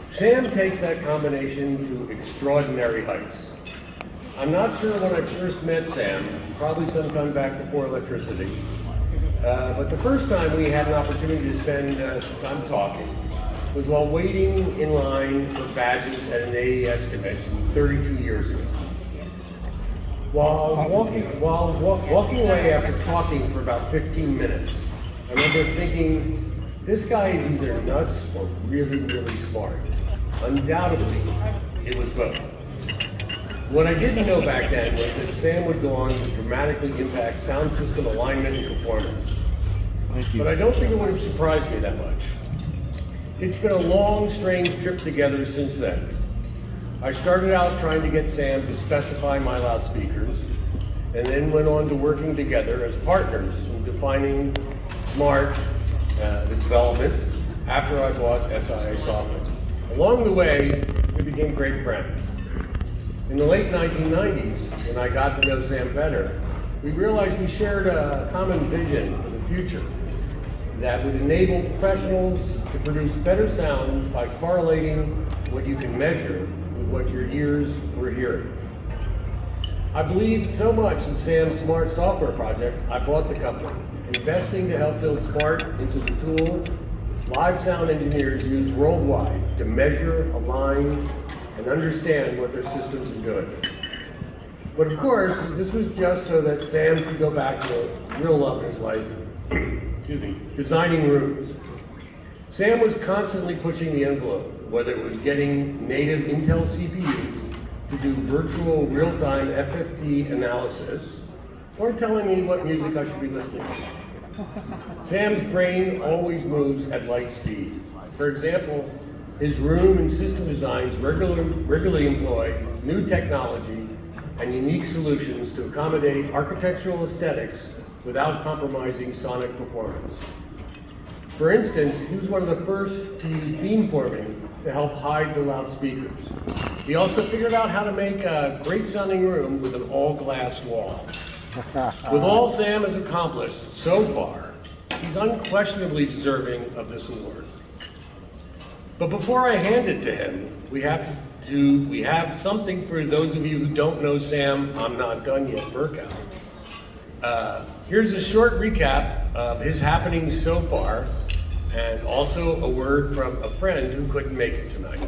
Sam takes that combination to extraordinary heights. I'm not sure when I first met Sam, probably sometime back before electricity, but the first time we had an opportunity to spend some time talking was while waiting in line for badges at an AES convention 32 years ago. While walking away after talking for about 15 minutes, I remember thinking, this guy is either nuts or really, really smart. Undoubtedly, it was both. What I didn't know back then was that Sam would go on to dramatically impact sound system alignment and performance. But I don't think it would have surprised me that much. It's been a long, strange trip together since then. I started out trying to get Sam to specify my loudspeakers, and then went on to working together as partners in defining smart the development after I bought SIA software. Along the way, we became great friends. In the late 1990s, when I got to know Sam better, we realized we shared a common vision for the future that would enable professionals to produce better sound by correlating what you can measure with what your ears were hearing. I believed so much in Sam's smart software project, I bought the company, investing to help build smart into the tool live sound engineers use worldwide to measure, align, and understand what their systems are doing. But of course, this was just so that Sam could go back to real love in his life, designing rooms. Sam was constantly pushing the envelope, whether it was getting native Intel CPUs to do virtual real-time FFT analysis, or telling me what music I should be listening to. Sam's brain always moves at light speed. For example, his room and system designs regularly employ new technology and unique solutions to accommodate architectural aesthetics without compromising sonic performance. For instance, he was one of the first to use beamforming to help hide the loudspeakers. He also figured out how to make a great sounding room with an all-glass wall. With all Sam has accomplished so far, he's unquestionably deserving of this award. But before I hand it to him, we have something for those of you who don't know Sam. I'm not done yet, Berkow. Here's a short recap of his happenings so far, and also a word from a friend who couldn't make it tonight.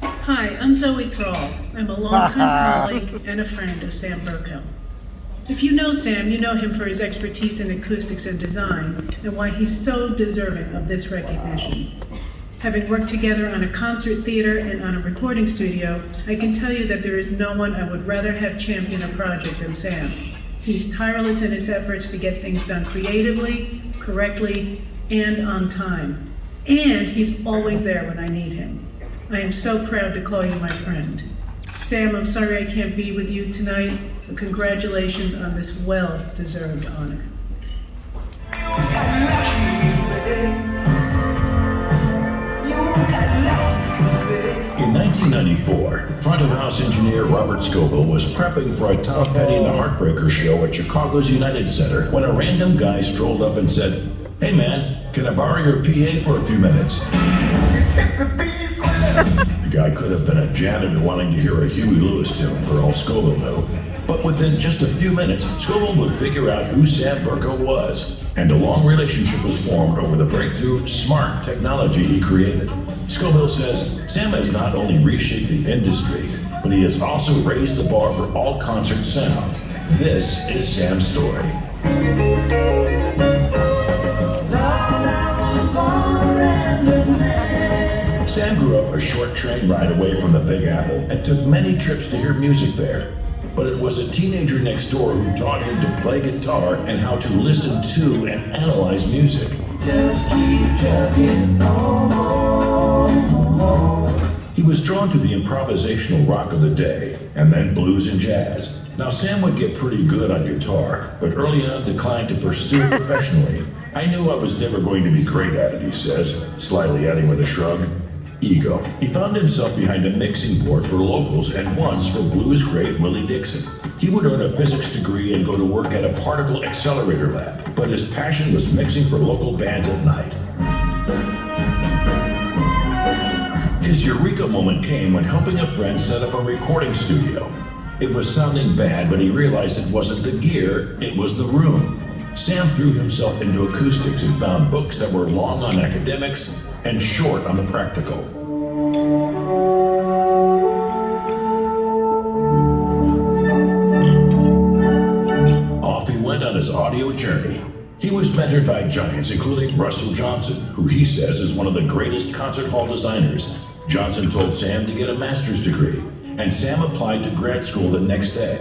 Hi, I'm Zoe Thrall. I'm a longtime colleague and a friend of Sam Berkow. If you know Sam, you know him for his expertise in acoustics and design, and why he's so deserving of this recognition. Having worked together on a concert theater and on a recording studio, I can tell you that there is no one I would rather have champion a project than Sam. He's tireless in his efforts to get things done creatively, correctly, and on time. And he's always there when I need him. I am so proud to call you my friend. Sam, I'm sorry I can't be with you tonight, but congratulations on this well-deserved honor. In 1994, front-of-house engineer Robert Scoville was prepping for a Tom Petty and the Heartbreakers show at Chicago's United Center when a random guy strolled up and said, "Hey man, can I borrow your PA for a few minutes?" The guy could have been a janitor wanting to hear a Huey Lewis tune for all Scoville knew. But within just a few minutes, Scoville would figure out who Sam Berkow was, and a long relationship was formed over the breakthrough smart technology he created. Scoville says Sam has not only reshaped the industry, but he has also raised the bar for all concert sound. This is Sam's story. Sam grew up a short train ride away from the Big Apple and took many trips to hear music there. But it was a teenager next door who taught him to play guitar and how to listen to and analyze music. Just keep chugging on. He was drawn to the improvisational rock of the day, and then blues and jazz. Now Sam would get pretty good on guitar, but early on declined to pursue it professionally. "I knew I was never going to be great at it," he says, slyly adding with a shrug, "Ego." He found himself behind a mixing board for locals and once for blues great Willie Dixon. He would earn a physics degree and go to work at a particle accelerator lab, but his passion was mixing for local bands at night. His eureka moment came when helping a friend set up a recording studio. It was sounding bad, but he realized it wasn't the gear, it was the room. Sam threw himself into acoustics and found books that were long on academics and short on the practical. Off he went on his audio journey. He was mentored by giants including Russell Johnson, who he says is one of the greatest concert hall designers. Johnson told Sam to get a master's degree, and Sam applied to grad school the next day.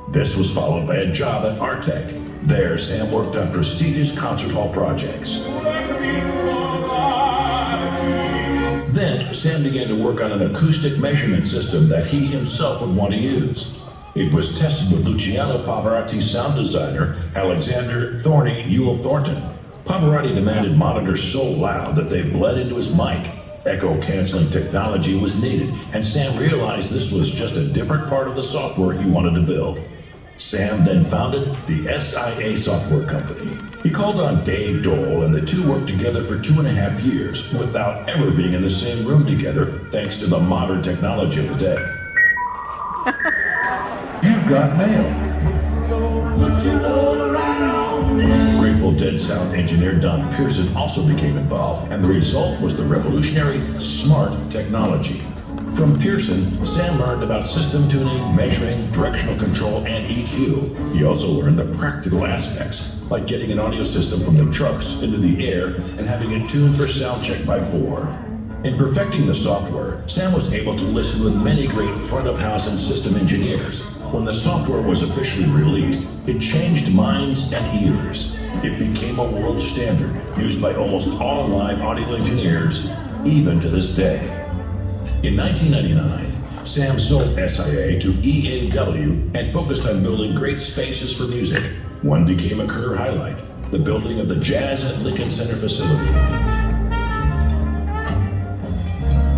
This was followed by a job at Artec. There, Sam worked on prestigious concert hall projects. Then, Sam began to work on an acoustic measurement system that he himself would want to use. It was tested with Luciano Pavarotti's sound designer, Alexander Thorny Yule Thornton. Pavarotti demanded monitors so loud that they bled into his mic. Echo-canceling technology was needed, and Sam realized this was just a different part of the software he wanted to build. Sam then founded the SIA software company. He called on Dave Dole, and the two worked together for 2.5 years without ever being in the same room together, thanks to the modern technology of the day. You've got mail. Grateful Dead sound engineer Don Pearson also became involved, and the result was the revolutionary smart technology. From Pearson, Sam learned about system tuning, measuring, directional control, and EQ. He also learned the practical aspects, like getting an audio system from the trucks into the air and having it tuned for sound check by 4. In perfecting the software, Sam was able to listen with many great front-of-house and system engineers. When the software was officially released, it changed minds and ears. It became a world standard, used by almost all live audio engineers, even to this day. In 1999, Sam sold SIA to EAW and focused on building great spaces for music. One became a career highlight, the building of the Jazz at Lincoln Center facility.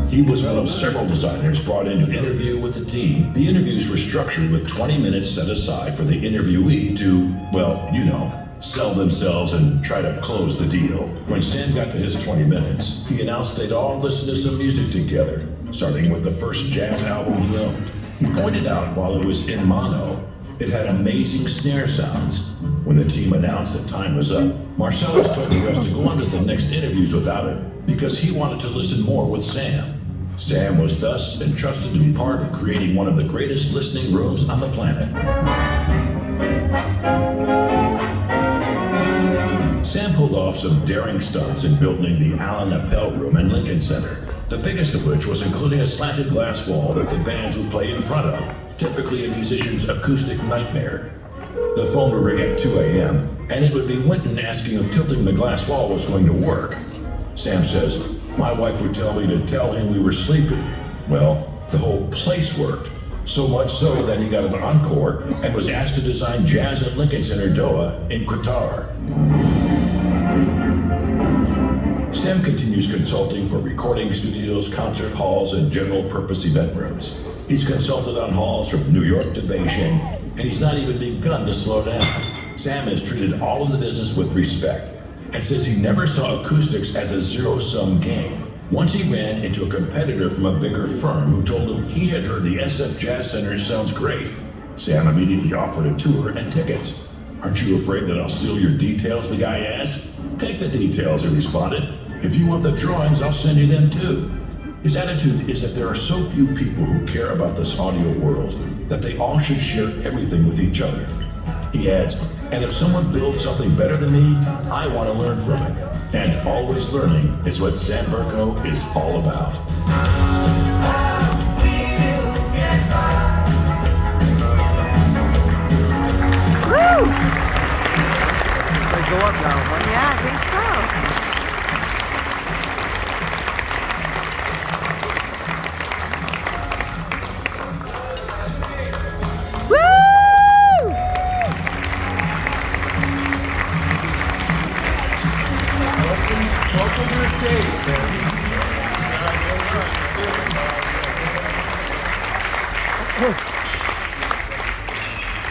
He was one of several designers brought in to interview with the team. The interviews were structured with 20 minutes set aside for the interviewee to, well, you know, sell themselves and try to close the deal. When Sam got to his 20 minutes, he announced they'd all listen to some music together, starting with the first jazz album he owned. He pointed out while it was in mono, it had amazing snare sounds. When the team announced that time was up, Marcellus told the rest to go on to the next interviews without him, because he wanted to listen more with Sam. Sam was thus entrusted to be part of creating one of the greatest listening rooms on the planet. Sam pulled off some daring stunts in building the Alan Appel Room in Lincoln Center, the biggest of which was including a slanted glass wall that the bands would play in front of, typically a musician's acoustic nightmare. The phone would ring at 2 a.m., and it would be Winton asking if tilting the glass wall was going to work. Sam says, "My wife would tell me to tell him we were sleeping." Well, the whole place worked, so much so that he got an encore and was asked to design Jazz at Lincoln Center Doha in Qatar. Sam continues consulting for recording studios, concert halls, and general-purpose event rooms. He's consulted on halls from New York to Beijing, and he's not even begun to slow down. Sam has treated all in the business with respect, and says he never saw acoustics as a zero-sum game. Once he ran into a competitor from a bigger firm who told him he had heard the SF Jazz Center sounds great. Sam immediately offered a tour and tickets. "Aren't you afraid that I'll steal your details?" the guy asked. "Take the details," he responded. "If you want the drawings, I'll send you them too." His attitude is that there are so few people who care about this audio world that they all should share everything with each other. He adds, "And if someone builds something better than me, I want to learn from it." And always learning is what Sam Berkow is all about. Woo! They go up now, huh? Yeah, I think so. Woo! Welcome to the stage, man.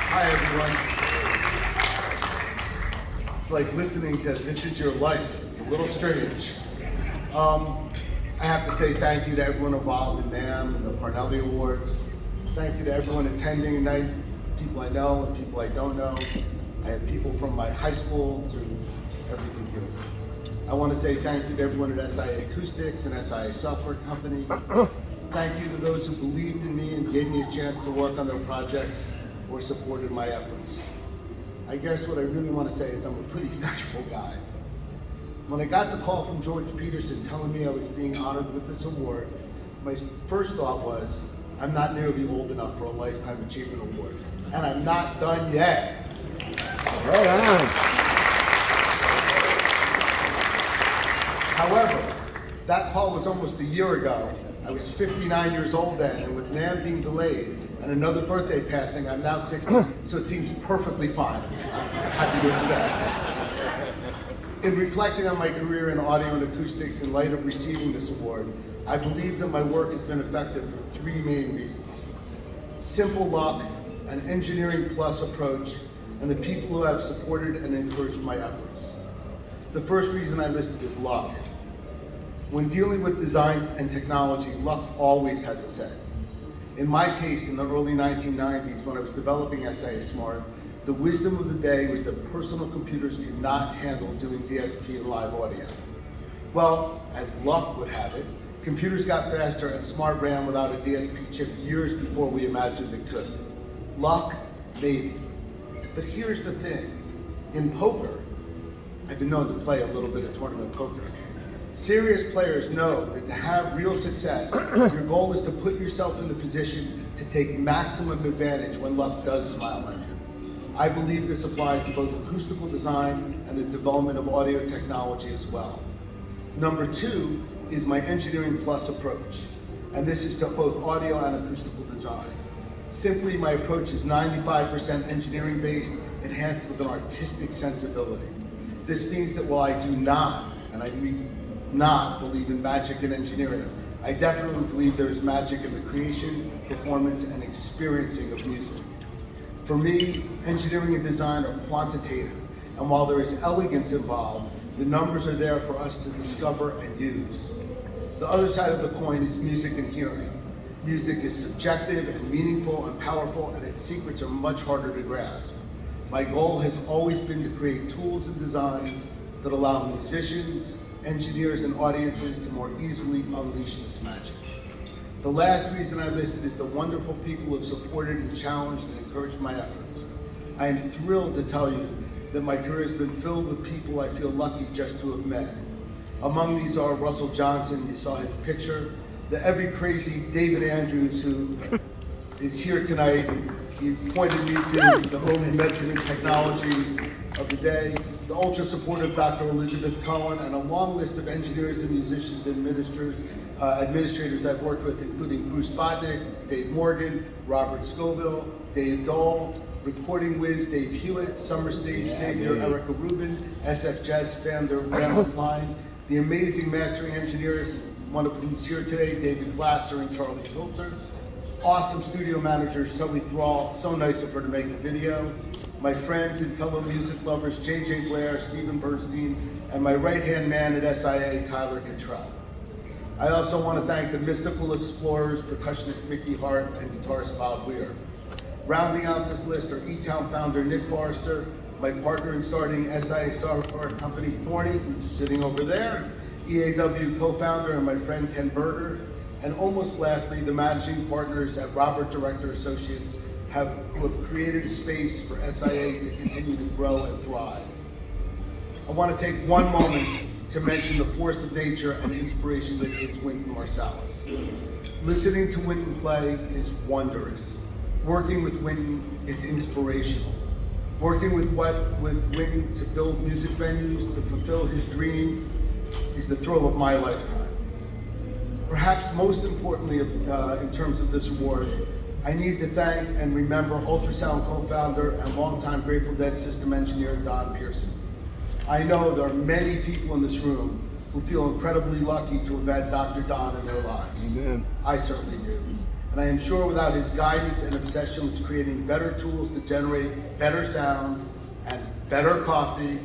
Hi, everyone. It's like listening to This Is Your Life. It's a little strange. I have to say thank you to everyone involved in NAMM and the Parnelli Awards. Thank you to everyone attending tonight, people I know and people I don't know. I have people from my high school to everything here. I want to say thank you to everyone at SIA Acoustics and SIA Software Company. Thank you to those who believed in me and gave me a chance to work on their projects or supported my efforts. I guess what I really want to say is I'm a pretty thankful guy. When I got the call from George Peterson telling me I was being honored with this award, my first thought was, I'm not nearly old enough for a Lifetime Achievement Award. And I'm not done yet. Right on. However, that call was almost a year ago. I was 59 years old then, and with NAMM being delayed and another birthday passing, I'm now 60, so it seems perfectly fine. I'm happy to accept. In reflecting on my career in audio and acoustics in light of receiving this award, I believe that my work has been effective for three main reasons. Simple luck, an engineering plus approach, and the people who have supported and encouraged my efforts. The first reason I listed is luck. When dealing with design and technology, luck always has a say. In my case, in the early 1990s, when I was developing SIA Smart, the wisdom of the day was that personal computers could not handle doing DSP and live audio. Well, as luck would have it, computers got faster and Smart ran without a DSP chip years before we imagined it could. Luck, maybe. But here's the thing. In poker, I've been known to play a little bit of tournament poker. Serious players know that to have real success, your goal is to put yourself in the position to take maximum advantage when luck does smile on you. I believe this applies to both acoustical design and the development of audio technology as well. Number two is my engineering plus approach, and this is to both audio and acoustical design. Simply, my approach is 95% engineering based, enhanced with an artistic sensibility. This means that while I do not, and I mean not believe in magic in engineering, I definitely believe there is magic in the creation, performance, and experiencing of music. For me, engineering and design are quantitative, and while there is elegance involved, the numbers are there for us to discover and use. The other side of the coin is music and hearing. Music is subjective and meaningful and powerful, and its secrets are much harder to grasp. My goal has always been to create tools and designs that allow musicians, engineers, and audiences to more easily unleash this magic. The last reason I listed is the wonderful people who have supported and challenged and encouraged my efforts. I am thrilled to tell you that my career has been filled with people I feel lucky just to have met. Among these are Russell Johnson, you saw his picture, the ever crazy David Andrews, who is here tonight. He pointed me to the early measurement technology of the day, the ultra supportive Dr. Elizabeth Cohen, and a long list of engineers and musicians and administrators I've worked with, including Bruce Bodnick, Dave Morgan, Robert Scoville, Dave Dole, Recording Wiz, Dave Hewitt, Summer Stage Savior, Erica Rubin, SF Jazz founder, Randall Klein, the amazing mastering engineers, one of whom's here today, David Glasser and Charlie Pilzer. Awesome studio manager, Zoe Thrall, so nice of her to make the video. My friends and fellow music lovers, JJ Blair, Stephen Bernstein, and my right-hand man at SIA, Tyler Cottrell. I also want to thank the Mystical Explorers, percussionist Mickey Hart, and guitarist Bob Weir. Rounding out this list are E-Town founder Nick Forrester, my partner in starting SIA Software Company Thorny, who's sitting over there, EAW co-founder and my friend Ken Berger, and almost lastly, the managing partners at Robert Director Associates who have created a space for SIA to continue to grow and thrive. I want to take one moment to mention the force of nature and inspiration that is Wynton Marsalis. Listening to Wynton play is wondrous. Working with Wynton is inspirational. Working with Wynton to build music venues, to fulfill his dream, is the thrill of my lifetime. Perhaps most importantly, in terms of this award, I need to thank and remember Ultrasound co-founder and longtime Grateful Dead system engineer, Don Pearson. I know there are many people in this room who feel incredibly lucky to have had Dr. Don in their lives. Amen. I certainly do. And I am sure without his guidance and obsession with creating better tools to generate better sound and better coffee,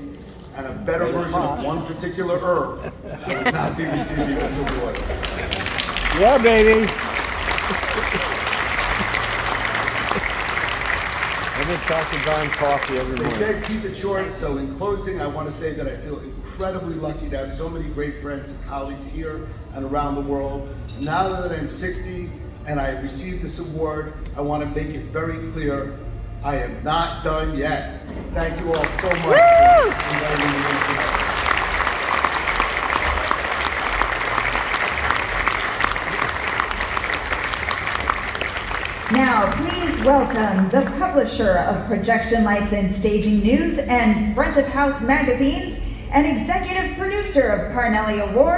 and a better version of one particular herb, I would not be receiving this award. Yeah, baby. I've been talking Don coffee every They morning. said keep it short, so in closing, I want to say that I feel incredibly lucky to have so many great friends and colleagues here and around the world. Now that I'm 60 and I received this award, I want to make it very clear, I am not done yet. Thank you all so much for inviting me in tonight. Now, please welcome the publisher of Projection Lights and Staging News and Front of House magazines and executive producer of Parnelli Award,